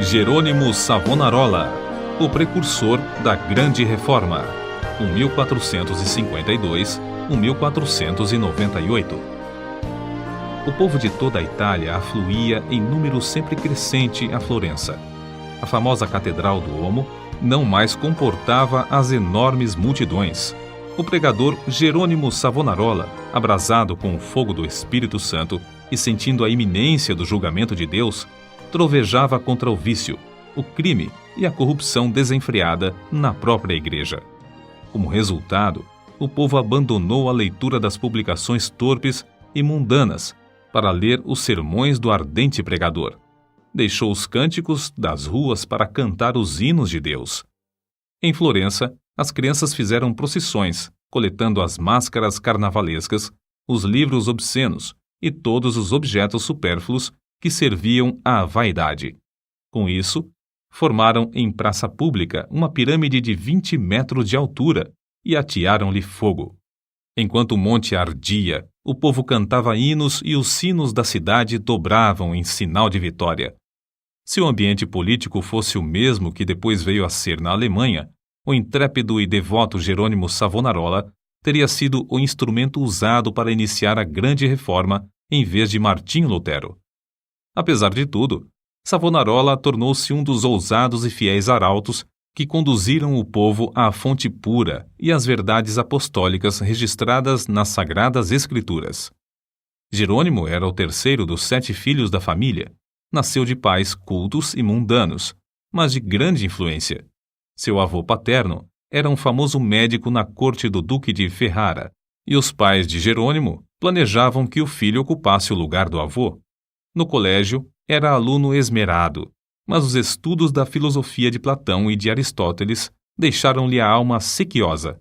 Jerônimo Savonarola, o precursor da Grande Reforma, 1452-1498. O povo de toda a Itália afluía em número sempre crescente a Florença. A famosa Catedral do Duomo não mais comportava as enormes multidões. O pregador Jerônimo Savonarola, abrasado com o fogo do Espírito Santo e sentindo a iminência do julgamento de Deus, trovejava contra o vício, o crime e a corrupção desenfreada na própria igreja. Como resultado, o povo abandonou a leitura das publicações torpes e mundanas para ler os sermões do ardente pregador. Deixou os cânticos das ruas para cantar os hinos de Deus. Em Florença, as crianças fizeram procissões, coletando as máscaras carnavalescas, os livros obscenos e todos os objetos supérfluos que serviam à vaidade. Com isso, formaram em praça pública uma pirâmide de 20 metros de altura e atearam-lhe fogo. Enquanto o monte ardia, o povo cantava hinos e os sinos da cidade dobravam em sinal de vitória. Se o ambiente político fosse o mesmo que depois veio a ser na Alemanha, o intrépido e devoto Jerônimo Savonarola teria sido o instrumento usado para iniciar a Grande Reforma em vez de Martinho Lutero. Apesar de tudo, Savonarola tornou-se um dos ousados e fiéis arautos que conduziram o povo à fonte pura e às verdades apostólicas registradas nas Sagradas Escrituras. Jerônimo era o terceiro dos 7 filhos da família. Nasceu de pais cultos e mundanos, mas de grande influência. Seu avô paterno era um famoso médico na corte do Duque de Ferrara, e os pais de Jerônimo planejavam que o filho ocupasse o lugar do avô. No colégio, era aluno esmerado, mas os estudos da filosofia de Platão e de Aristóteles deixaram-lhe a alma sequiosa.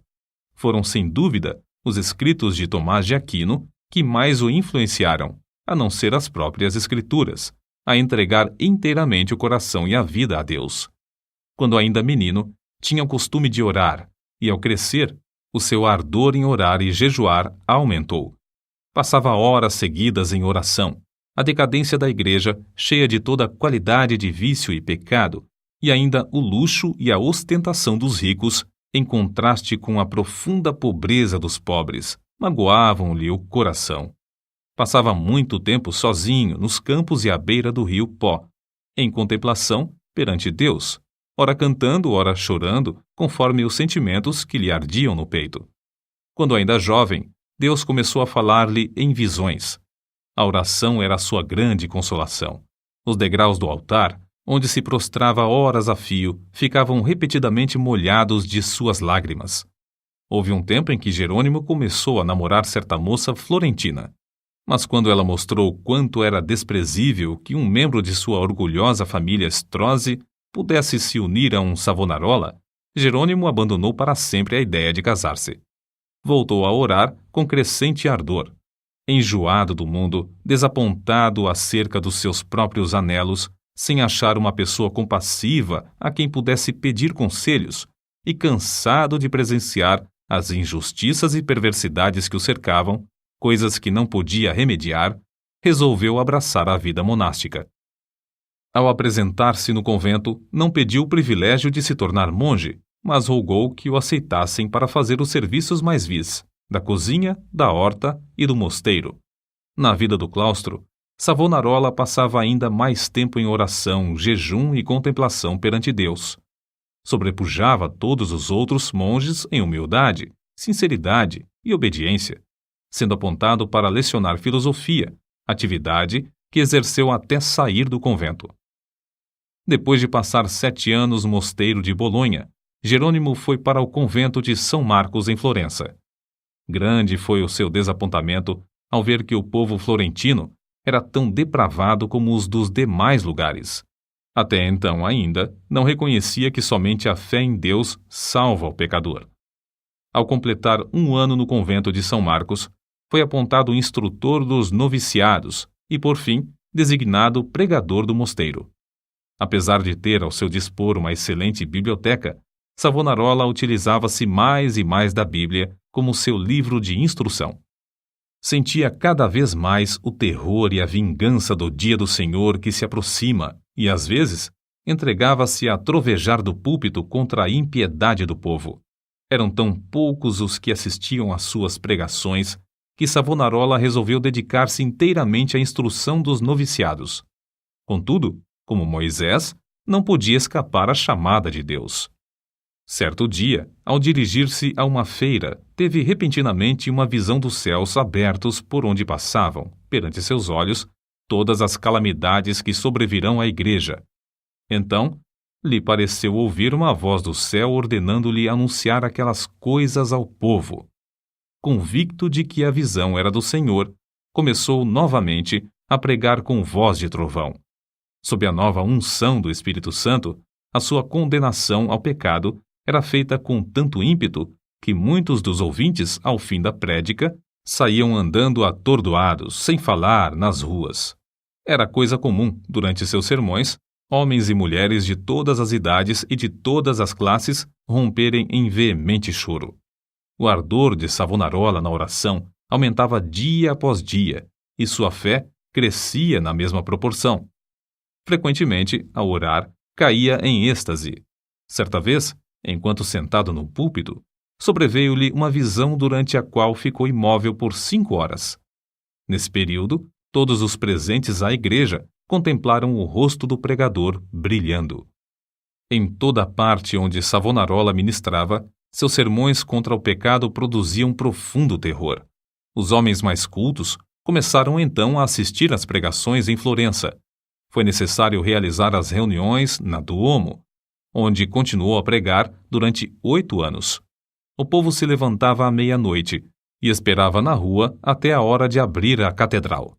Foram, sem dúvida, os escritos de Tomás de Aquino que mais o influenciaram, a não ser as próprias escrituras, a entregar inteiramente o coração e a vida a Deus. Quando ainda menino, tinha o costume de orar, e ao crescer, o seu ardor em orar e jejuar aumentou. Passava horas seguidas em oração. A decadência da igreja, cheia de toda qualidade de vício e pecado, e ainda o luxo e a ostentação dos ricos, em contraste com a profunda pobreza dos pobres, magoavam-lhe o coração. Passava muito tempo sozinho nos campos e à beira do rio Pó, em contemplação perante Deus, ora cantando, ora chorando, conforme os sentimentos que lhe ardiam no peito. Quando ainda jovem, Deus começou a falar-lhe em visões. A oração era a sua grande consolação. Os degraus do altar, onde se prostrava horas a fio, ficavam repetidamente molhados de suas lágrimas. Houve um tempo em que Jerônimo começou a namorar certa moça florentina. Mas quando ela mostrou quanto era desprezível que um membro de sua orgulhosa família Strozzi pudesse se unir a um Savonarola, Jerônimo abandonou para sempre a ideia de casar-se. Voltou a orar com crescente ardor. Enjoado do mundo, desapontado acerca dos seus próprios anelos, sem achar uma pessoa compassiva a quem pudesse pedir conselhos, e cansado de presenciar as injustiças e perversidades que o cercavam, coisas que não podia remediar, resolveu abraçar a vida monástica. Ao apresentar-se no convento, não pediu o privilégio de se tornar monge, mas rogou que o aceitassem para fazer os serviços mais vis, da cozinha, da horta e do mosteiro. Na vida do claustro, Savonarola passava ainda mais tempo em oração, jejum e contemplação perante Deus. Sobrepujava todos os outros monges em humildade, sinceridade e obediência, sendo apontado para lecionar filosofia, atividade que exerceu até sair do convento. Depois de passar 7 anos no mosteiro de Bolonha, Jerônimo foi para o convento de São Marcos em Florença. Grande foi o seu desapontamento ao ver que o povo florentino era tão depravado como os dos demais lugares. Até então ainda não reconhecia que somente a fé em Deus salva o pecador. Ao completar 1 ano no convento de São Marcos, foi apontado instrutor dos noviciados e, por fim, designado pregador do mosteiro. Apesar de ter ao seu dispor uma excelente biblioteca, Savonarola utilizava-se mais e mais da Bíblia como seu livro de instrução. Sentia cada vez mais o terror e a vingança do dia do Senhor que se aproxima e, às vezes, entregava-se a trovejar do púlpito contra a impiedade do povo. Eram tão poucos os que assistiam às suas pregações que Savonarola resolveu dedicar-se inteiramente à instrução dos noviciados. Contudo, como Moisés, não podia escapar à chamada de Deus. Certo dia, ao dirigir-se a uma feira, teve repentinamente uma visão dos céus abertos por onde passavam, perante seus olhos, todas as calamidades que sobrevirão à igreja. Então, lhe pareceu ouvir uma voz do céu ordenando-lhe anunciar aquelas coisas ao povo. Convicto de que a visão era do Senhor, começou novamente a pregar com voz de trovão. Sob a nova unção do Espírito Santo, a sua condenação ao pecado era feita com tanto ímpeto que muitos dos ouvintes, ao fim da prédica, saíam andando atordoados, sem falar, nas ruas. Era coisa comum, durante seus sermões, homens e mulheres de todas as idades e de todas as classes romperem em veemente choro. O ardor de Savonarola na oração aumentava dia após dia, e sua fé crescia na mesma proporção. Frequentemente, ao orar, caía em êxtase. Certa vez, enquanto sentado no púlpito, sobreveio-lhe uma visão durante a qual ficou imóvel por 5 horas. Nesse período, todos os presentes à igreja contemplaram o rosto do pregador brilhando. Em toda a parte onde Savonarola ministrava, seus sermões contra o pecado produziam profundo terror. Os homens mais cultos começaram então a assistir às pregações em Florença. Foi necessário realizar as reuniões na Duomo, onde continuou a pregar durante 8 anos. O povo se levantava à meia-noite e esperava na rua até a hora de abrir a catedral.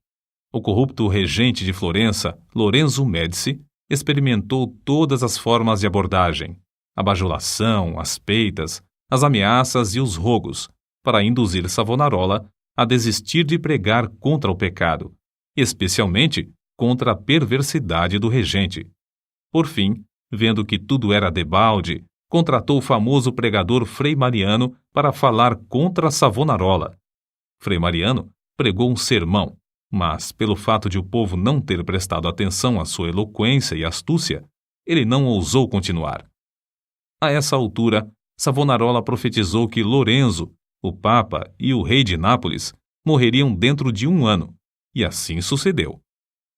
O corrupto regente de Florença, Lorenzo Médici, experimentou todas as formas de abordagem, a bajulação, as peitas, as ameaças e os rogos, para induzir Savonarola a desistir de pregar contra o pecado, especialmente contra a perversidade do regente. Por fim, vendo que tudo era debalde, contratou o famoso pregador Frei Mariano para falar contra Savonarola. Frei Mariano pregou um sermão, mas, pelo fato de o povo não ter prestado atenção à sua eloquência e astúcia, ele não ousou continuar. A essa altura, Savonarola profetizou que Lorenzo, o Papa e o rei de Nápoles morreriam dentro de 1 ano, e assim sucedeu.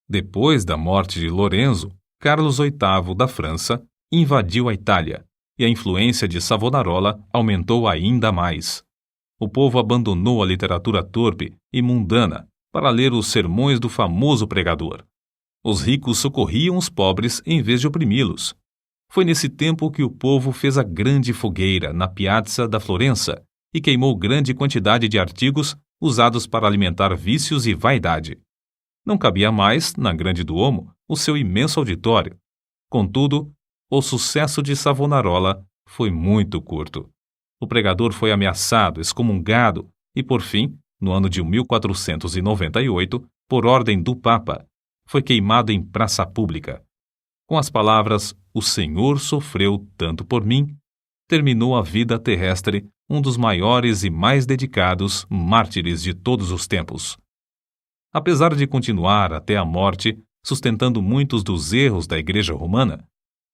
Depois da morte de Lorenzo, Carlos VIII da França invadiu a Itália, e a influência de Savonarola aumentou ainda mais. O povo abandonou a literatura torpe e mundana para ler os sermões do famoso pregador. Os ricos socorriam os pobres em vez de oprimi-los. Foi nesse tempo que o povo fez a grande fogueira na Piazza da Florença e queimou grande quantidade de artigos usados para alimentar vícios e vaidade. Não cabia mais, na Grande Duomo, o seu imenso auditório. Contudo, o sucesso de Savonarola foi muito curto. O pregador foi ameaçado, excomungado e, por fim, no ano de 1498, por ordem do Papa, foi queimado em praça pública. Com as palavras "O Senhor sofreu tanto por mim", terminou a vida terrestre um dos maiores e mais dedicados mártires de todos os tempos. Apesar de continuar até a morte, sustentando muitos dos erros da Igreja Romana,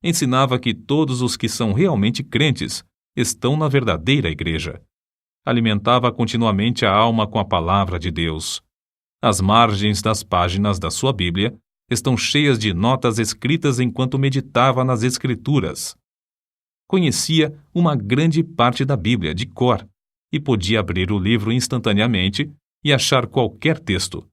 ensinava que todos os que são realmente crentes estão na verdadeira Igreja. Alimentava continuamente a alma com a palavra de Deus. As margens das páginas da sua Bíblia estão cheias de notas escritas enquanto meditava nas Escrituras. Conhecia uma grande parte da Bíblia de cor e podia abrir o livro instantaneamente e achar qualquer texto.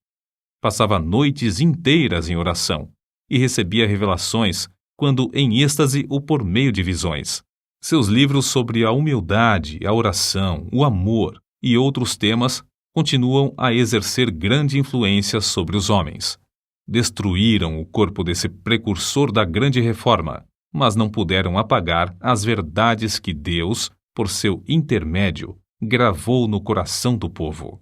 Passava noites inteiras em oração e recebia revelações, quando em êxtase ou por meio de visões. Seus livros sobre a humildade, a oração, o amor e outros temas continuam a exercer grande influência sobre os homens. Destruíram o corpo desse precursor da grande reforma, mas não puderam apagar as verdades que Deus, por seu intermédio, gravou no coração do povo.